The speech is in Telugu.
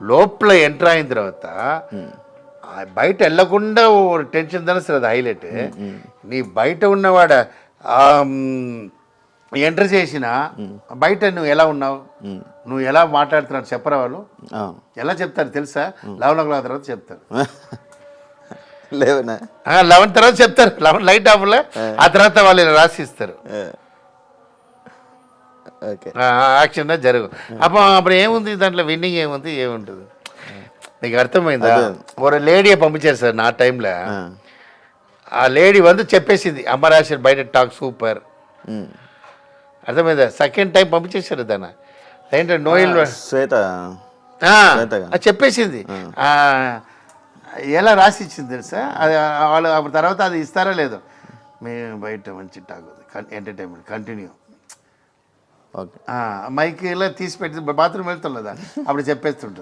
లోపల ఎంటర్ అయిన తర్వాత బయట వెళ్ళకుండా టెన్షన్ దాని అది హైలైట్. నీ బయట ఉన్నవాడ ఎంటర్ చేసిన బయట నువ్వు ఎలా ఉన్నావు, నువ్వు ఎలా మాట్లాడుతున్నావు చెప్పరా వాళ్ళు? ఎలా చెప్తారు తెలుసా? 11 తర్వాత చెప్తారు. 11 తర్వాత చెప్తారు. 11 లైట్ ఆఫ్లో ఆ తర్వాత వాళ్ళు ఇలా రాసిస్తారు. యాక్షన్ జరుగు. అప్పుడు ఏముంది దాంట్లో? విన్నింగ్ ఏముంటుంది? నీకు అర్థమైందా? ఒక లేడీ పంపించారు సార్ నా టైంలో. ఆ లేడీ చెప్పేసింది అమ్మరాశి బయట టాక్ సూపర్. అర్థమైందా? సెకండ్ టైం పంపించేశారు దాన్ని. ఏంటంటే నోయిల్ శ్వేత చెప్పేసింది. ఎలా రాసి ఇచ్చింది తెలుసా? అది వాళ్ళు అప్పుడు తర్వాత అది ఇస్తారా లేదు, మేము బయట మంచి టాక్ ఎంటర్టైన్మెంట్ కంటిన్యూ మైక్ ఇలా తీసి పెట్టి బాత్రూమ్ వెళ్తున్నదా అప్పుడు చెప్పేస్తుంటారు.